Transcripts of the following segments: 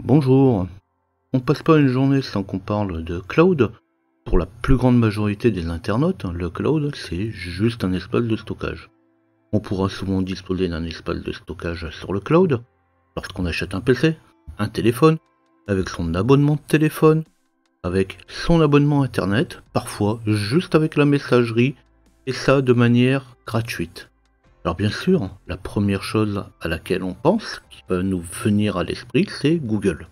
Bonjour. On passe pas une journée sans qu'on parle de cloud. Pour la plus grande majorité des internautes, le cloud, c'est juste un espace de stockage. On pourra souvent disposer d'un espace de stockage sur le cloud lorsqu'on achète un PC, un téléphone, avec son abonnement de téléphone, avec son abonnement internet, parfois juste avec la messagerie, et ça de manière gratuite. Alors bien sûr, la première chose à laquelle on pense, qui va nous venir à l'esprit, c'est Google.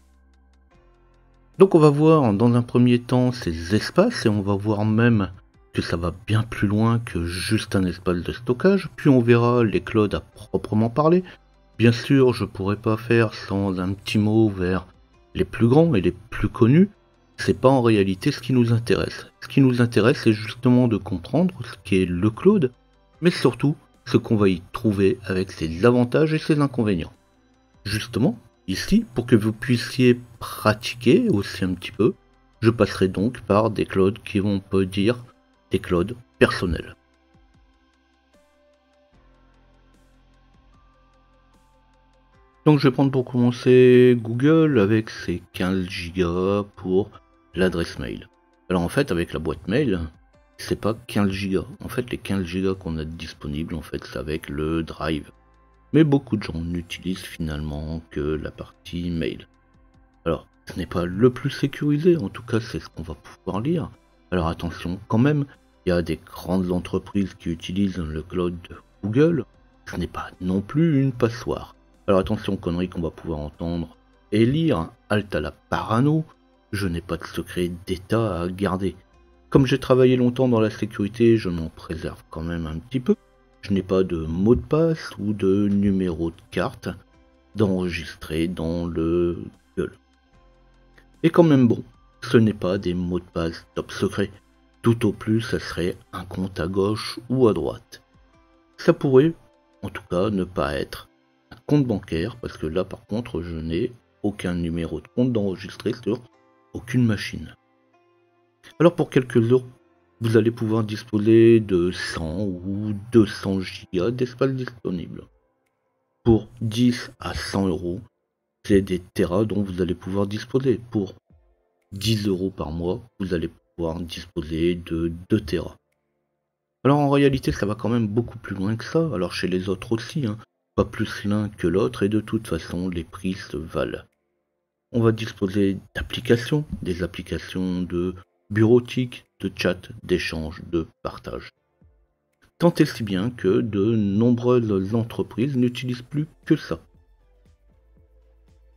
Donc on va voir dans un premier temps ces espaces et on va voir même que ça va bien plus loin que juste un espace de stockage, puis on verra les clouds à proprement parler. Bien sûr, je pourrais pas faire sans un petit mot vers les plus grands et les plus connus. C'est pas en réalité ce qui nous intéresse. Ce qui nous intéresse, c'est justement de comprendre ce qu'est le cloud, mais surtout ce qu'on va y trouver avec ses avantages et ses inconvénients. Justement, ici, pour que vous puissiez pratiquer aussi un petit peu, je passerai donc par des clouds qui vont peut dire des clouds personnels. Donc je vais prendre pour commencer Google avec ses 15 Go pour l'adresse mail. Alors en fait avec la boîte mail, c'est pas 15 Go. En fait les 15 Go qu'on a disponibles en fait c'est avec le Drive. Mais beaucoup de gens n'utilisent finalement que la partie mail. Alors, ce n'est pas le plus sécurisé, en tout cas c'est ce qu'on va pouvoir lire. Alors attention quand même, il y a des grandes entreprises qui utilisent le cloud de Google, ce n'est pas non plus une passoire. Alors attention aux conneries qu'on va pouvoir entendre et lire, halte à la parano, je n'ai pas de secret d'état à garder. Comme j'ai travaillé longtemps dans la sécurité, je m'en préserve quand même un petit peu. Je n'ai pas de mot de passe ou de numéro de carte d'enregistrer dans le Google. Et quand même bon, ce n'est pas des mots de passe top secret. Tout au plus, ça serait un compte à gauche ou à droite. Ça pourrait, en tout cas, ne pas être un compte bancaire, parce que là par contre, je n'ai aucun numéro de compte d'enregistré sur aucune machine. Alors pour quelques euros, vous allez pouvoir disposer de 100 ou 200 Go d'espace disponible. Pour 10 à 100 euros, c'est des terras dont vous allez pouvoir disposer. Pour 10 euros par mois, vous allez pouvoir disposer de 2 Tera. Alors en réalité, ça va quand même beaucoup plus loin que ça. Alors chez les autres aussi, pas plus l'un que l'autre, et de toute façon, les prix se valent. On va disposer d'applications, des applications de bureautique, de chat, d'échange, de partage. Tant et si bien que de nombreuses entreprises n'utilisent plus que ça.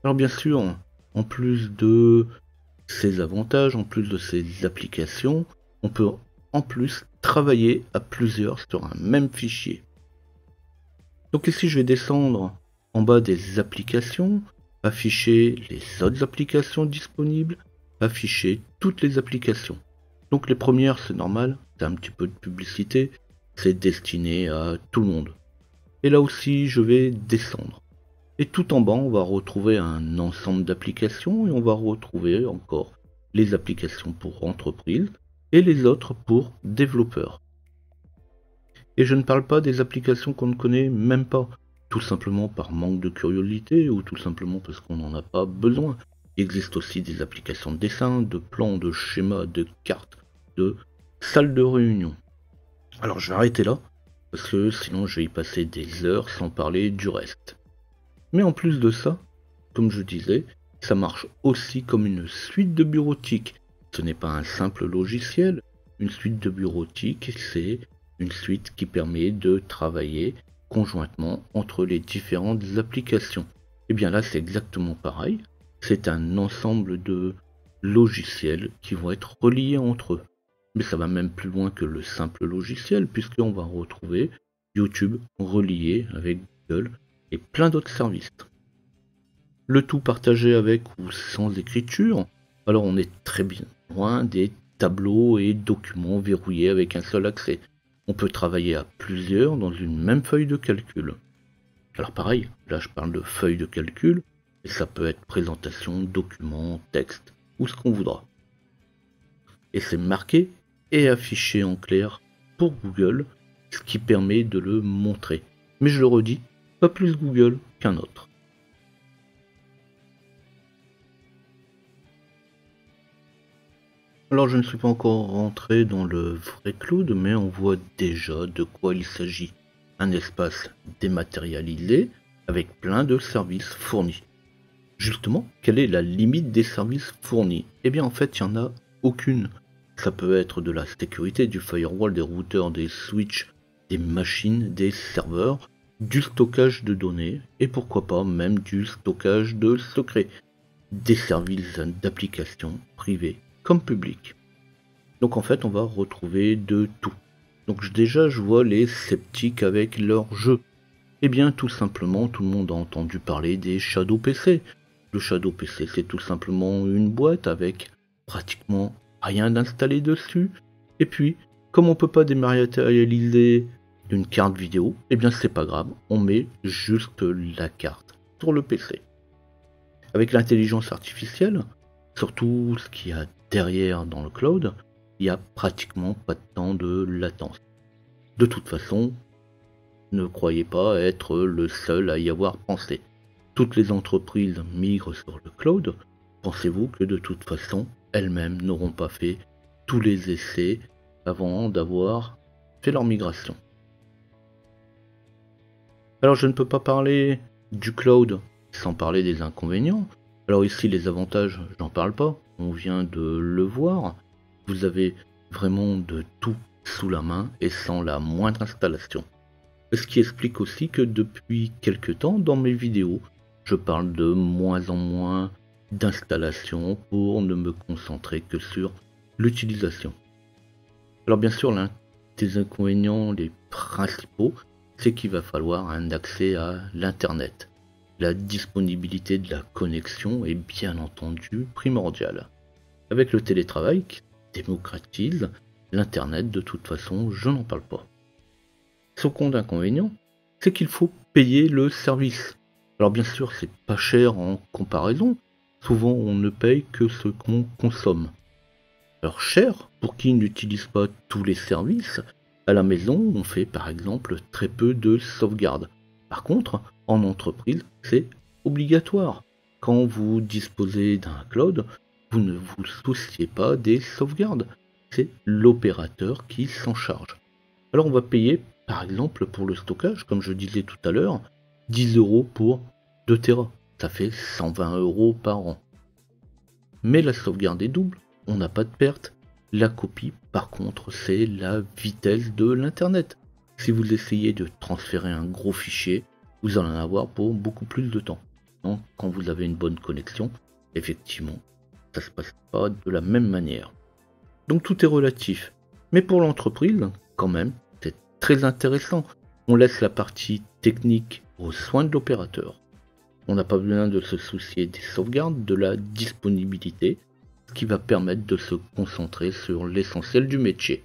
Alors bien sûr, en plus de ces avantages, en plus de ces applications, on peut en plus travailler à plusieurs sur un même fichier. Donc ici je vais descendre en bas des applications, afficher les autres applications disponibles, afficher toutes les applications. Donc les premières c'est normal, c'est un petit peu de publicité, c'est destiné à tout le monde. Et là aussi je vais descendre. Et tout en bas, on va retrouver un ensemble d'applications et on va retrouver encore les applications pour entreprises et les autres pour développeurs. Et je ne parle pas des applications qu'on ne connaît même pas, tout simplement par manque de curiosité ou tout simplement parce qu'on n'en a pas besoin. Il existe aussi des applications de dessin, de plans, de schémas, de cartes, de salles de réunion. Alors je vais arrêter là, parce que sinon je vais y passer des heures sans parler du reste. Mais en plus de ça, comme je disais, ça marche aussi comme une suite de bureautique. Ce n'est pas un simple logiciel. Une suite de bureautique, c'est une suite qui permet de travailler conjointement entre les différentes applications. Et bien là, c'est exactement pareil. C'est un ensemble de logiciels qui vont être reliés entre eux. Mais ça va même plus loin que le simple logiciel, puisqu'on va retrouver YouTube relié avec Google et plein d'autres services. Le tout partagé avec ou sans écriture, alors on est très bien loin des tableaux et documents verrouillés avec un seul accès. On peut travailler à plusieurs dans une même feuille de calcul. Alors pareil, là je parle de feuille de calcul, et ça peut être présentation, document, texte, ou ce qu'on voudra. Et c'est marqué et affiché en clair pour Google, ce qui permet de le montrer. Mais je le redis, pas plus Google qu'un autre. Alors je ne suis pas encore rentré dans le vrai cloud, mais on voit déjà de quoi il s'agit. Un espace dématérialisé avec plein de services fournis. Justement, quelle est la limite des services fournis? Eh bien en fait, il n'y en a aucune. Ça peut être de la sécurité, du firewall, des routeurs, des switches, des machines, des serveurs, du stockage de données, et pourquoi pas même du stockage de secrets, des services d'applications privés comme publics. Donc en fait, on va retrouver de tout. Donc déjà, je vois les sceptiques avec leur jeu. Eh bien, tout simplement, tout le monde a entendu parler des Shadow PC. Le Shadow PC, c'est tout simplement une boîte avec pratiquement rien d'installé dessus. Et puis, comme on peut pas dématérialiser une carte vidéo, eh bien c'est pas grave, on met juste la carte sur le PC. Avec l'intelligence artificielle, surtout ce qu'il y a derrière dans le cloud, il n'y a pratiquement pas de temps de latence. De toute façon, ne croyez pas être le seul à y avoir pensé. Toutes les entreprises migrent sur le cloud. Pensez-vous que de toute façon, elles-mêmes n'auront pas fait tous les essais avant d'avoir fait leur migration? Alors je ne peux pas parler du cloud sans parler des inconvénients. Alors ici les avantages, j'en parle pas, on vient de le voir. Vous avez vraiment de tout sous la main et sans la moindre installation. Ce qui explique aussi que depuis quelque temps dans mes vidéos, je parle de moins en moins d'installation pour ne me concentrer que sur l'utilisation. Alors bien sûr, l'un des inconvénients les principaux, c'est qu'il va falloir un accès à l'Internet. La disponibilité de la connexion est bien entendu primordiale. Avec le télétravail qui démocratise, l'Internet de toute façon, je n'en parle pas. Second inconvénient, c'est qu'il faut payer le service. Alors bien sûr, c'est pas cher en comparaison. Souvent, on ne paye que ce qu'on consomme. Alors cher, pour qui n'utilise pas tous les services, à la maison, on fait par exemple très peu de sauvegarde. Par contre, en entreprise, c'est obligatoire. Quand vous disposez d'un cloud, vous ne vous souciez pas des sauvegardes. C'est l'opérateur qui s'en charge. Alors on va payer, par exemple, pour le stockage, comme je disais tout à l'heure, 10 € pour 2 Tera. Ça fait 120 € par an. Mais la sauvegarde est double, on n'a pas de perte. La copie, par contre, c'est la vitesse de l'Internet. Si vous essayez de transférer un gros fichier, vous allez en avoir pour beaucoup plus de temps. Donc, quand vous avez une bonne connexion, effectivement, ça se passe pas de la même manière. Donc tout est relatif. Mais pour l'entreprise, quand même, c'est très intéressant. On laisse la partie technique aux soins de l'opérateur. On n'a pas besoin de se soucier des sauvegardes, de la disponibilité, ce qui va permettre de se concentrer sur l'essentiel du métier.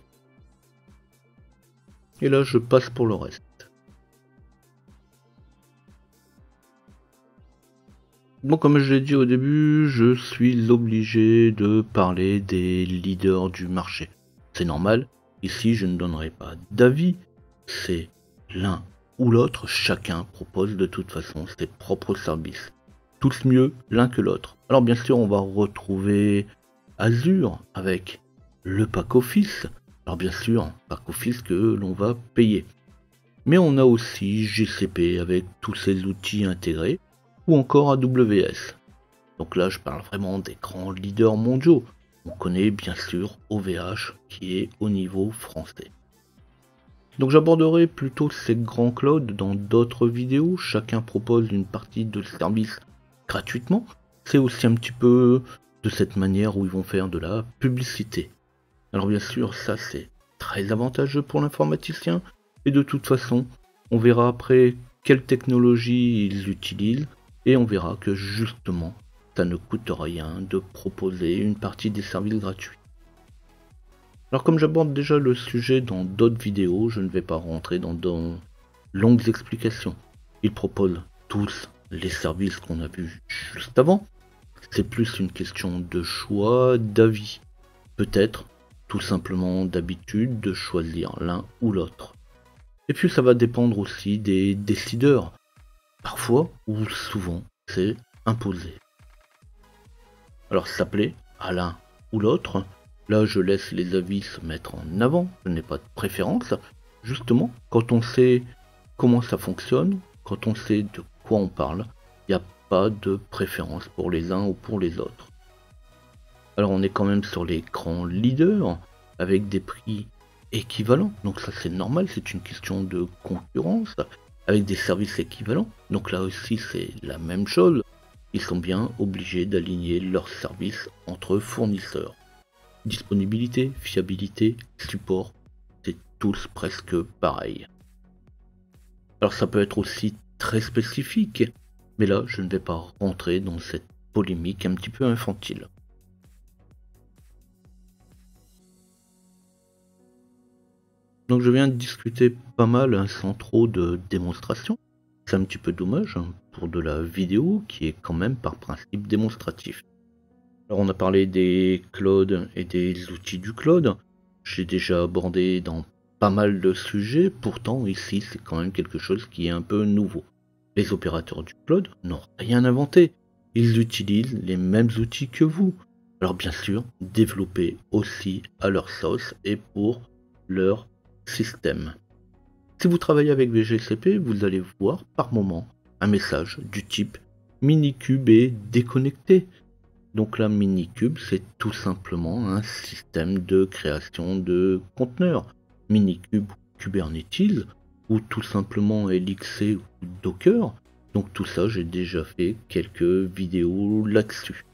Et là, je passe pour le reste. Bon, comme je l'ai dit au début, je suis obligé de parler des leaders du marché. C'est normal, ici je ne donnerai pas d'avis, c'est l'un ou l'autre, chacun propose de toute façon ses propres services. Tous mieux l'un que l'autre. Alors bien sûr, on va retrouver Azure avec le pack Office. Alors bien sûr, pack Office que l'on va payer. Mais on a aussi GCP avec tous ses outils intégrés, ou encore AWS. Donc là, je parle vraiment des grands leaders mondiaux. On connaît bien sûr OVH qui est au niveau français. Donc j'aborderai plutôt ces grands clouds dans d'autres vidéos. Chacun propose une partie de service gratuitement. C'est aussi un petit peu de cette manière où ils vont faire de la publicité. Alors bien sûr, ça c'est très avantageux pour l'informaticien. Et de toute façon, on verra après quelle technologie ils utilisent. Et on verra que justement, ça ne coûte rien de proposer une partie des services gratuits. Alors comme j'aborde déjà le sujet dans d'autres vidéos, je ne vais pas rentrer dans de longues explications. Ils proposent tous les services qu'on a vus juste avant. C'est plus une question de choix, d'avis. Peut-être tout simplement d'habitude de choisir l'un ou l'autre. Et puis ça va dépendre aussi des décideurs. Parfois ou souvent, c'est imposé. Alors ça plaît à l'un ou l'autre, Là, je laisse les avis se mettre en avant, je n'ai pas de préférence. Justement, quand on sait comment ça fonctionne, quand on sait de quoi on parle, il n'y a pas de préférence pour les uns ou pour les autres. Alors on est quand même sur les grands leaders, avec des prix équivalents, donc ça c'est normal, c'est une question de concurrence, avec des services équivalents, donc là aussi c'est la même chose, ils sont bien obligés d'aligner leurs services entre fournisseurs. Disponibilité, fiabilité, support, c'est tous presque pareil. Alors ça peut être aussi très spécifique, mais là je ne vais pas rentrer dans cette polémique un petit peu infantile. Donc je viens de discuter pas mal sans trop de démonstration. C'est un petit peu dommage pour de la vidéo qui est quand même par principe démonstratif. Alors on a parlé des clouds et des outils du cloud. J'ai déjà abordé dans pas mal de sujets, pourtant ici c'est quand même quelque chose qui est un peu nouveau. Les opérateurs du cloud n'ont rien inventé. Ils utilisent les mêmes outils que vous. Alors bien sûr, développés aussi à leur sauce et pour leur système. Si vous travaillez avec VGCP, vous allez voir par moment un message du type Minikube est déconnecté. Donc la Minikube, c'est tout simplement un système de création de conteneurs. Minikube Kubernetes ou tout simplement LXC ou Docker. Donc tout ça, j'ai déjà fait quelques vidéos là-dessus.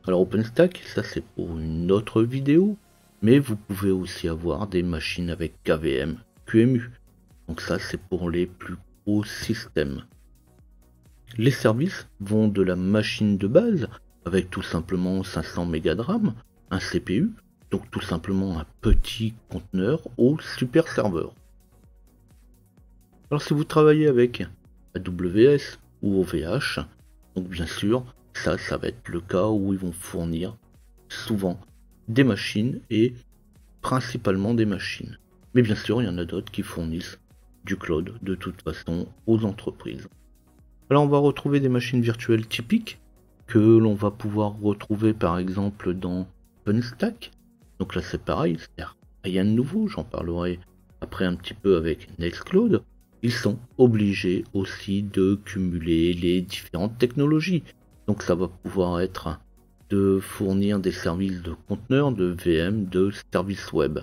Alors OpenStack, ça c'est pour une autre vidéo, mais vous pouvez aussi avoir des machines avec KVM, QEMU. Donc ça c'est pour les plus gros systèmes. Les services vont de la machine de base, avec tout simplement 500 mégas de RAM, un CPU, donc tout simplement un petit conteneur, au super serveur. Alors si vous travaillez avec AWS ou OVH, donc bien sûr, ça va être le cas où ils vont fournir souvent des machines et principalement des machines. Mais bien sûr, il y en a d'autres qui fournissent du cloud de toute façon aux entreprises. Alors on va retrouver des machines virtuelles typiques que l'on va pouvoir retrouver par exemple dans OpenStack. Donc là c'est pareil, c'est rien de nouveau, j'en parlerai après un petit peu avec Nextcloud. Ils sont obligés aussi de cumuler les différentes technologies. Donc ça va pouvoir être de fournir des services de conteneurs, de VM, de services web.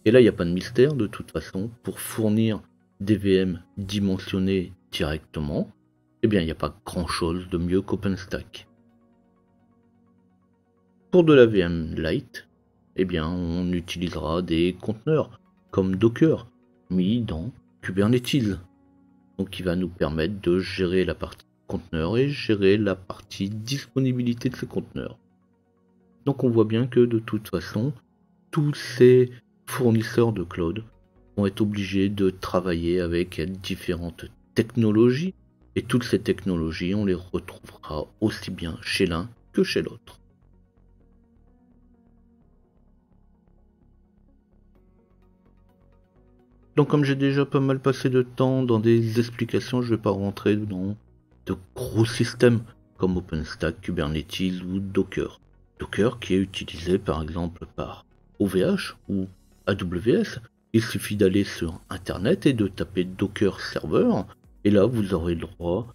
Et là, il n'y a pas de mystère de toute façon, pour fournir des VM dimensionnés directement, eh bien, il n'y a pas grand chose de mieux qu'OpenStack. Pour de la VM Lite, eh bien, on utilisera des conteneurs comme Docker, mis dans Kubernetes. Donc, qui va nous permettre de gérer la partie conteneur et gérer la partie disponibilité de ces conteneurs. Donc, on voit bien que de toute façon, tous ces fournisseurs de cloud vont être obligés de travailler avec différentes technologies et toutes ces technologies on les retrouvera aussi bien chez l'un que chez l'autre. Donc comme j'ai déjà pas mal passé de temps dans des explications, je vais pas rentrer dans de gros systèmes comme OpenStack, Kubernetes ou Docker. Docker qui est utilisé par exemple par OVH ou AWS. Il suffit d'aller sur internet et de taper Docker Server et là vous aurez le droit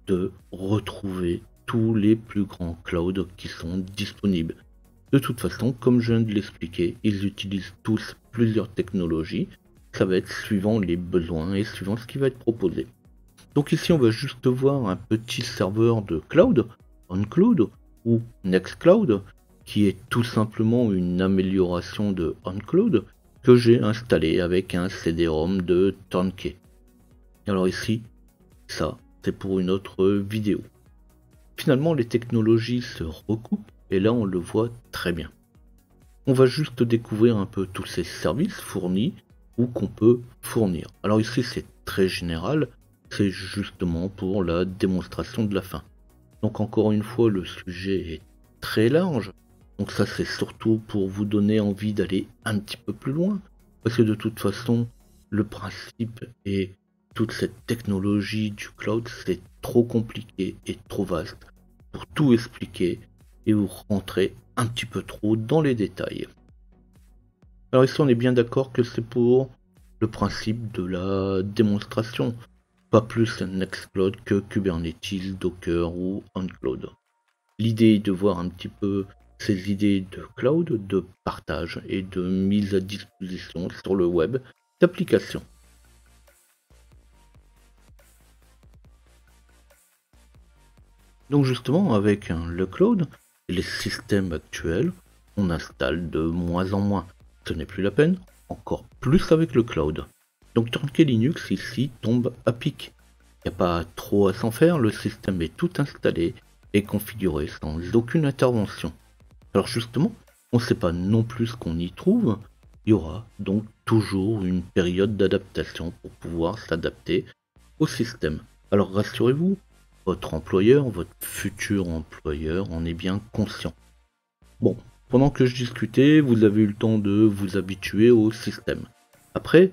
de retrouver tous les plus grands clouds qui sont disponibles. De toute façon, comme je viens de l'expliquer, ils utilisent tous plusieurs technologies. Ça va être suivant les besoins et suivant ce qui va être proposé. Donc ici, on va juste voir un petit serveur de cloud, OnCloud ou Nextcloud, qui est tout simplement une amélioration de OnCloud que j'ai installé avec un CD-ROM de Turnkey. Alors ici, ça, c'est pour une autre vidéo. Finalement, les technologies se recoupent et là, on le voit très bien. On va juste découvrir un peu tous ces services fournis ou qu'on peut fournir. Alors ici, c'est très général, c'est justement pour la démonstration de la fin. Donc encore une fois, le sujet est très large. Donc ça, c'est surtout pour vous donner envie d'aller un petit peu plus loin. Parce que de toute façon, le principe et toute cette technologie du cloud, c'est trop compliqué et trop vaste pour tout expliquer et vous rentrer un petit peu trop dans les détails. Alors ici on est bien d'accord que c'est pour le principe de la démonstration, pas plus Nextcloud que Kubernetes, Docker ou OnCloud. L'idée est de voir un petit peu ces idées de cloud, de partage et de mise à disposition sur le web d'applications. Donc justement avec le cloud et les systèmes actuels, on installe de moins en moins. Ce n'est plus la peine, encore plus avec le cloud. Donc Turnkey Linux ici tombe à pic. Il n'y a pas trop à s'en faire, le système est tout installé et configuré sans aucune intervention. Alors justement, on ne sait pas non plus ce qu'on y trouve, il y aura donc toujours une période d'adaptation pour pouvoir s'adapter au système. Alors rassurez-vous, votre employeur, votre futur employeur en est bien conscient. Bon, pendant que je discutais, vous avez eu le temps de vous habituer au système. Après,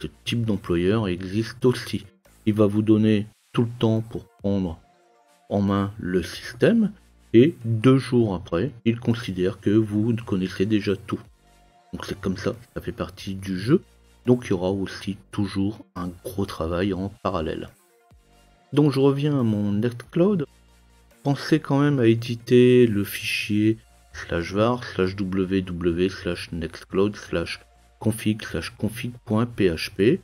ce type d'employeur existe aussi. Il va vous donner tout le temps pour prendre en main le système et 2 jours après, il considère que vous connaissez déjà tout. Donc c'est comme ça fait partie du jeu. Donc il y aura aussi toujours un gros travail en parallèle. Donc je reviens à mon Nextcloud. Pensez quand même à éditer le fichier /var /ww/nextcloud /config/config.php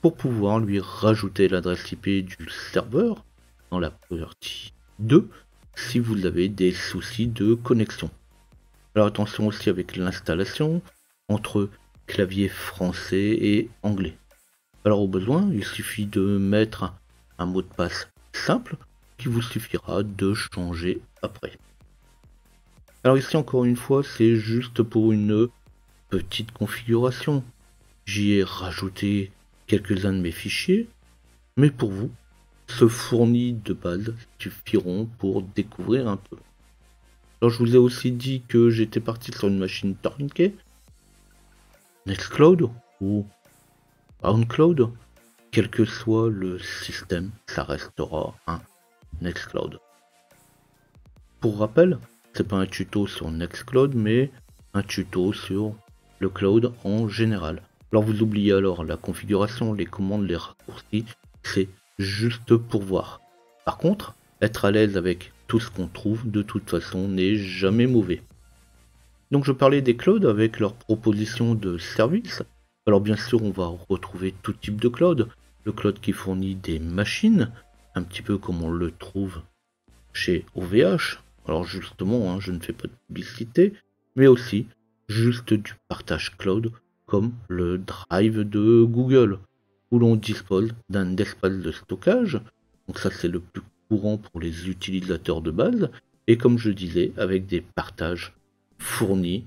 pour pouvoir lui rajouter l'adresse IP du serveur dans la partie 2 si vous avez des soucis de connexion. Alors attention aussi avec l'installation entre clavier français et anglais. Alors au besoin, il suffit de mettre un mot de passe simple qui vous suffira de changer après. Alors ici encore une fois, c'est juste pour une petite configuration. J'y ai rajouté quelques-uns de mes fichiers, mais pour vous, ce fourni de base suffiront pour découvrir un peu. Alors je vous ai aussi dit que j'étais parti sur une machine Turnkey, Nextcloud ou OnCloud, quel que soit le système, ça restera un Nextcloud. Pour rappel, c'est pas un tuto sur Nextcloud, mais un tuto sur le cloud en général. Alors vous oubliez alors la configuration, les commandes, les raccourcis, c'est juste pour voir. Par contre, être à l'aise avec tout ce qu'on trouve, de toute façon, n'est jamais mauvais. Donc je parlais des clouds avec leur proposition de services. Alors bien sûr, on va retrouver tout type de cloud. Le cloud qui fournit des machines, un petit peu comme on le trouve chez OVH. Alors justement, je ne fais pas de publicité, mais aussi juste du partage cloud comme le Drive de Google, où l'on dispose d'un espace de stockage. Donc ça c'est le plus courant pour les utilisateurs de base, et comme je disais, avec des partages fournis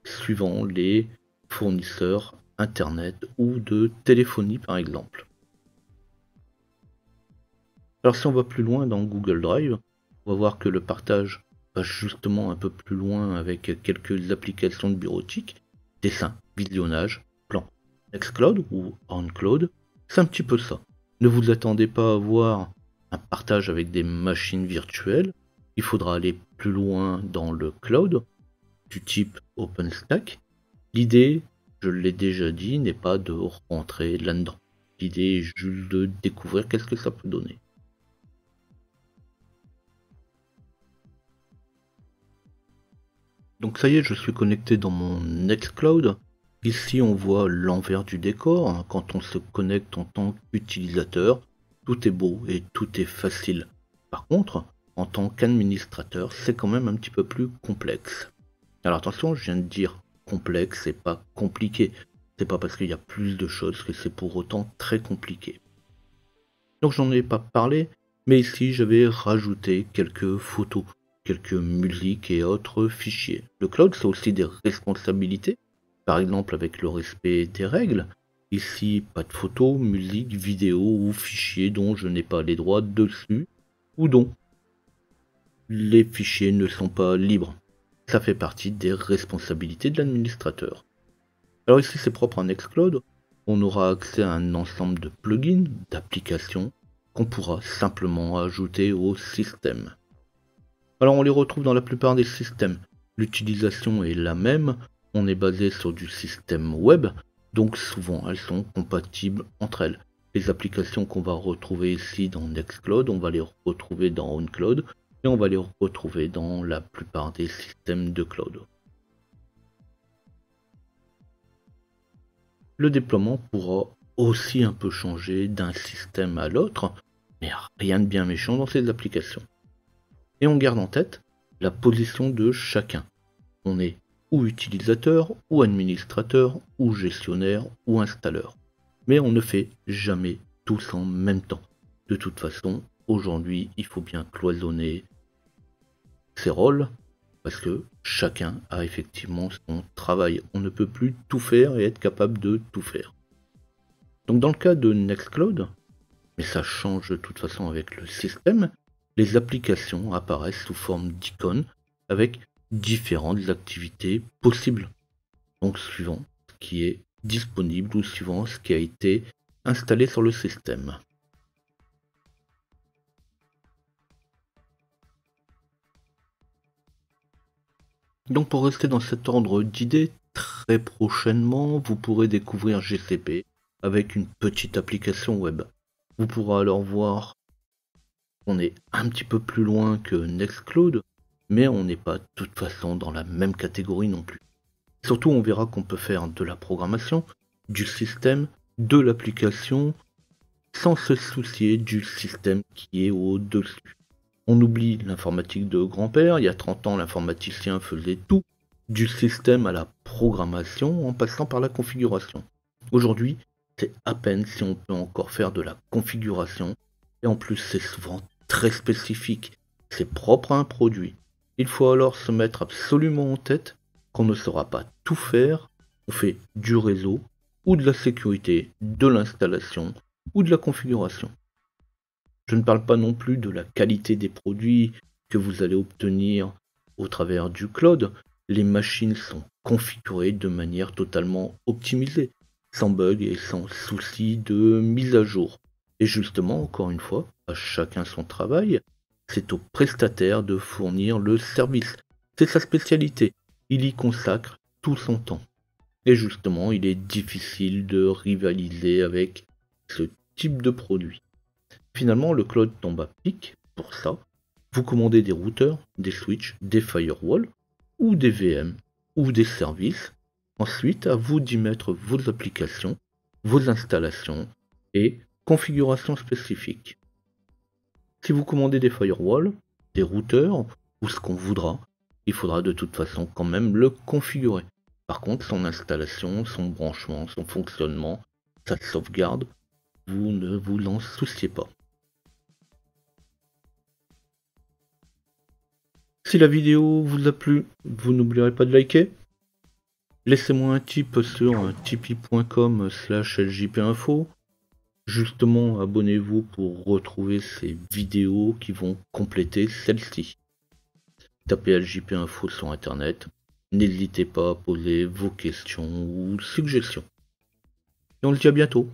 suivant les fournisseurs internet ou de téléphonie par exemple. Alors si on va plus loin dans Google Drive, on va voir que le partage va justement un peu plus loin avec quelques applications de bureautique, dessin, visionnage, plan. Nextcloud ou OnCloud, c'est un petit peu ça. Ne vous attendez pas à voir un partage avec des machines virtuelles, il faudra aller plus loin dans le cloud, du type OpenStack. L'idée, je l'ai déjà dit, n'est pas de rentrer là-dedans. L'idée est juste de découvrir qu'est-ce que ça peut donner. Donc ça y est, je suis connecté dans mon Nextcloud. Ici, on voit l'envers du décor. Quand on se connecte en tant qu'utilisateur, tout est beau et tout est facile. Par contre, en tant qu'administrateur, c'est quand même un petit peu plus complexe. Alors attention, je viens de dire complexe et pas compliqué. C'est pas parce qu'il y a plus de choses que c'est pour autant très compliqué. Donc j'en ai pas parlé, mais ici j'avais rajouté quelques photos, quelques musiques et autres fichiers. Le cloud, c'est aussi des responsabilités, par exemple avec le respect des règles. Ici, pas de photos, musique, vidéo ou fichiers dont je n'ai pas les droits dessus, ou dont les fichiers ne sont pas libres. Ça fait partie des responsabilités de l'administrateur. Alors ici, c'est propre à Nextcloud. On aura accès à un ensemble de plugins, d'applications, qu'on pourra simplement ajouter au système. Alors on les retrouve dans la plupart des systèmes. l'utilisation est la même, on est basé sur du système web, donc souvent elles sont compatibles entre elles. Les applications qu'on va retrouver ici dans Nextcloud, on va les retrouver dans OnCloud et on va les retrouver dans la plupart des systèmes de cloud. Le déploiement pourra aussi un peu changer d'un système à l'autre, mais rien de bien méchant dans ces applications. Et on garde en tête la position de chacun. On est ou utilisateur, ou administrateur, ou gestionnaire, ou installeur. Mais on ne fait jamais tous en même temps. De toute façon, aujourd'hui, il faut bien cloisonner ses rôles, parce que chacun a effectivement son travail. On ne peut plus tout faire et être capable de tout faire. Donc dans le cas de Nextcloud, mais ça change de toute façon avec le système, les applications apparaissent sous forme d'icônes avec différentes activités possibles. Donc suivant ce qui est disponible ou suivant ce qui a été installé sur le système. Donc pour rester dans cet ordre d'idées, très prochainement, vous pourrez découvrir GCP avec une petite application web. Vous pourrez alors voir qu'on est un petit peu plus loin que Nextcloud, mais on n'est pas de toute façon dans la même catégorie non plus. Surtout, on verra qu'on peut faire de la programmation, du système, de l'application, sans se soucier du système qui est au-dessus. On oublie l'informatique de grand-père, il y a 30 ans l'informaticien faisait tout, du système à la programmation en passant par la configuration. Aujourd'hui, c'est à peine si on peut encore faire de la configuration, et en plus c'est souvent très spécifique, c'est propre à un produit. Il faut alors se mettre absolument en tête qu'on ne saura pas tout faire, on fait du réseau, ou de la sécurité, de l'installation, ou de la configuration. Je ne parle pas non plus de la qualité des produits que vous allez obtenir au travers du cloud. Les machines sont configurées de manière totalement optimisée, sans bug et sans souci de mise à jour. Et justement, encore une fois, à chacun son travail, c'est au prestataire de fournir le service. C'est sa spécialité, il y consacre tout son temps. Et justement, il est difficile de rivaliser avec ce type de produit. Finalement, le cloud tombe à pic pour ça. Vous commandez des routeurs, des switches, des firewalls, ou des VM, ou des services. Ensuite, à vous d'y mettre vos applications, vos installations et configurations spécifiques. Si vous commandez des firewalls, des routeurs, ou ce qu'on voudra, il faudra de toute façon quand même le configurer. Par contre, son installation, son branchement, son fonctionnement, sa sauvegarde, vous ne vous en souciez pas. Si la vidéo vous a plu, vous n'oublierez pas de liker. Laissez-moi un tip sur tipeee.com/ljpinfo. Justement, abonnez-vous pour retrouver ces vidéos qui vont compléter celle-ci. Tapez LJP Info sur internet. N'hésitez pas à poser vos questions ou suggestions. Et on se dit à bientôt.